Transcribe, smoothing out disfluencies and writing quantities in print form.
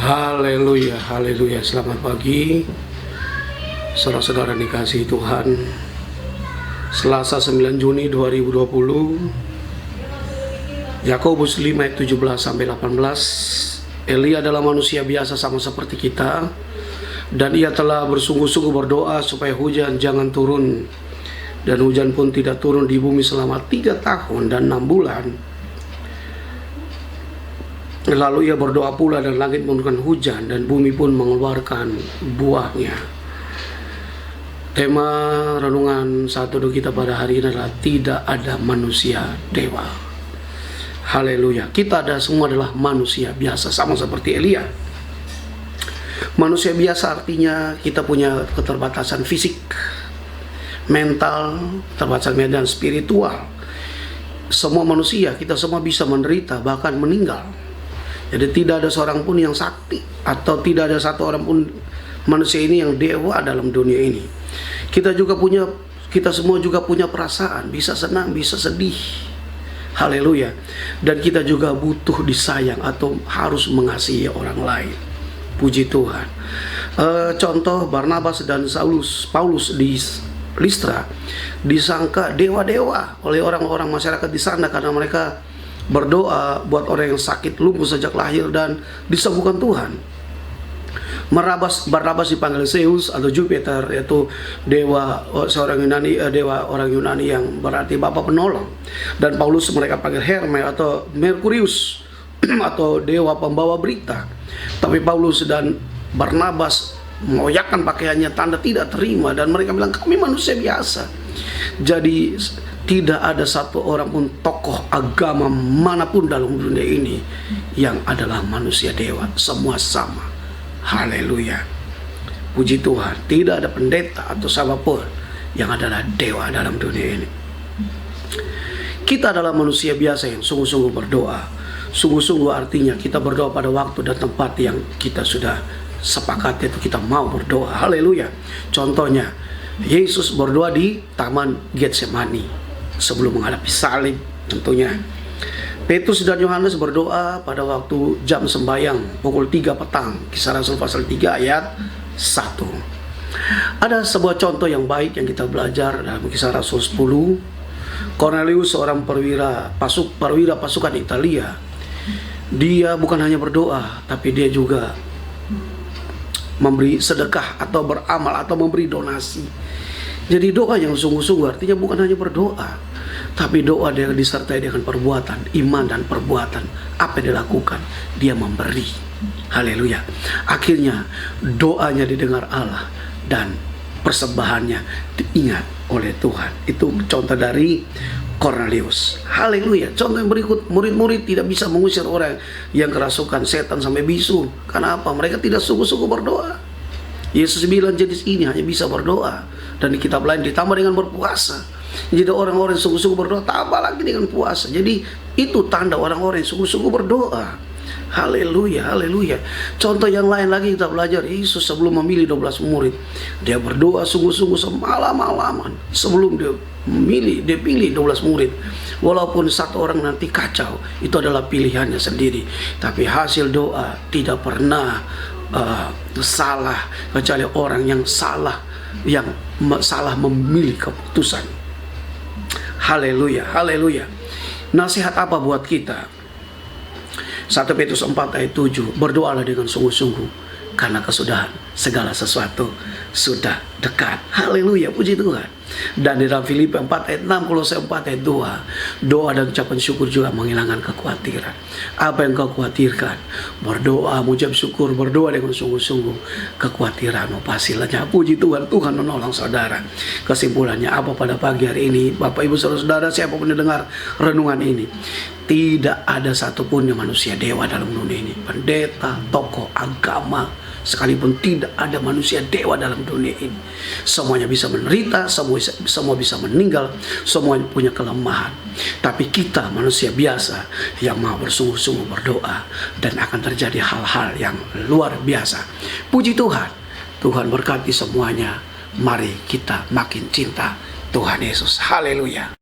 Haleluya, haleluya. Selamat pagi saudara-saudara dikasihi Tuhan. Selasa 9 Juni 2020, Yakobus 5 ayat 17 sampai 18. Elia adalah manusia biasa sama seperti kita, dan ia telah bersungguh-sungguh berdoa supaya hujan jangan turun, dan hujan pun tidak turun di bumi selama 3 tahun dan 6 bulan. Lalu ia berdoa pula, dan langit menurunkan hujan, dan bumi pun mengeluarkan buahnya. Tema renungan saat teduh kita pada hari ini adalah tidak ada manusia dewa. Haleluya. Kita semua adalah manusia biasa, sama seperti Elia. Manusia biasa artinya kita punya keterbatasan fisik, mental, keterbatasan dan spiritual. Semua manusia, kita semua bisa menderita, bahkan meninggal. Jadi tidak ada seorang pun yang sakti, atau tidak ada satu orang pun manusia ini yang dewa dalam dunia ini. Kita semua juga punya perasaan, bisa senang, bisa sedih. Haleluya. Dan kita juga butuh disayang atau harus mengasihi orang lain. Puji Tuhan. Contoh Barnabas dan Paulus di Listra disangka dewa-dewa oleh orang-orang masyarakat di sana karena mereka berdoa buat orang yang sakit lumpuh sejak lahir dan disembuhkan Tuhan. Barnabas dipanggil Zeus atau Jupiter, yaitu dewa orang Yunani yang berarti bapa penolong. Dan Paulus mereka panggil Hermes atau Merkurius atau dewa pembawa berita. Tapi Paulus dan Barnabas mengoyakkan pakaiannya, tanda tidak terima, dan mereka bilang kami manusia biasa. Jadi tidak ada satu orang pun tokoh agama manapun dalam dunia ini yang adalah manusia dewa. Semua sama. Haleluya. Puji Tuhan. Tidak ada pendeta atau siapapun yang adalah dewa dalam dunia ini. Kita adalah manusia biasa yang sungguh-sungguh berdoa. Sungguh-sungguh artinya kita berdoa pada waktu dan tempat yang kita sudah sepakat, itu kita mau berdoa. Haleluya. Contohnya Yesus berdoa di Taman Getsemani sebelum menghadapi salib tentunya. Petrus dan Yohanes berdoa pada waktu jam sembahyang pukul 3 petang. Kisah Rasul pasal 3 ayat 1. Ada sebuah contoh yang baik yang kita belajar dalam Kisah Rasul 10. Cornelius, seorang perwira pasukan Italia. Dia bukan hanya berdoa, tapi dia juga memberi sedekah atau beramal atau memberi donasi. Jadi doa yang sungguh-sungguh artinya bukan hanya berdoa, tapi doa yang disertai dengan perbuatan, iman dan perbuatan. Apa yang dilakukan? Dia memberi. Haleluya. Akhirnya doanya didengar Allah dan persembahannya diingat oleh Tuhan. Itu contoh dari Cornelius. Haleluya. Contoh yang berikut, murid-murid tidak bisa mengusir orang yang kerasukan setan sampai bisu. Kenapa? Mereka tidak sungguh-sungguh berdoa. Yesus bilang jenis ini hanya bisa berdoa. Dan di kitab lain ditambah dengan berpuasa. Jadi orang-orang yang sungguh-sungguh berdoa tambah lagi dengan puasa. Jadi itu tanda orang-orang yang sungguh-sungguh berdoa. Haleluya, haleluya. Contoh yang lain lagi kita belajar, Yesus sebelum memilih 12 murid, dia berdoa sungguh-sungguh semalam-malaman sebelum dia pilih 12 murid. Walaupun satu orang nanti kacau, itu adalah pilihannya sendiri. Tapi hasil doa tidak pernah salah, kecuali orang yang salah memilih keputusan. Haleluya, haleluya. Nasihat apa buat kita? 1 Petrus 4 ayat 7, berdoalah dengan sungguh-sungguh karena kesudahan segala sesuatu sudah dekat. Haleluya, puji Tuhan. Dan di dalam Filipi 4 ayat 6, Kolose 4 ayat 2, doa dan ucapan syukur juga menghilangkan kekhawatiran. Apa yang kau khawatirkan? Berdoa, mengucap syukur, berdoa dengan sungguh-sungguh, kekhawatiran pasti lenyap. Puji Tuhan, Tuhan menolong saudara. Kesimpulannya apa pada pagi hari ini, Bapak Ibu saudara, siapapun yang dengar renungan ini, tidak ada satupun yang manusia dewa dalam dunia ini. Pendeta, tokoh agama, sekalipun tidak ada manusia dewa dalam dunia ini. Semuanya bisa menderita, semua bisa meninggal, semua punya kelemahan. Tapi kita manusia biasa yang mau bersungguh-sungguh berdoa, dan akan terjadi hal-hal yang luar biasa. Puji Tuhan. Tuhan berkati semuanya. Mari kita makin cinta Tuhan Yesus. Haleluya.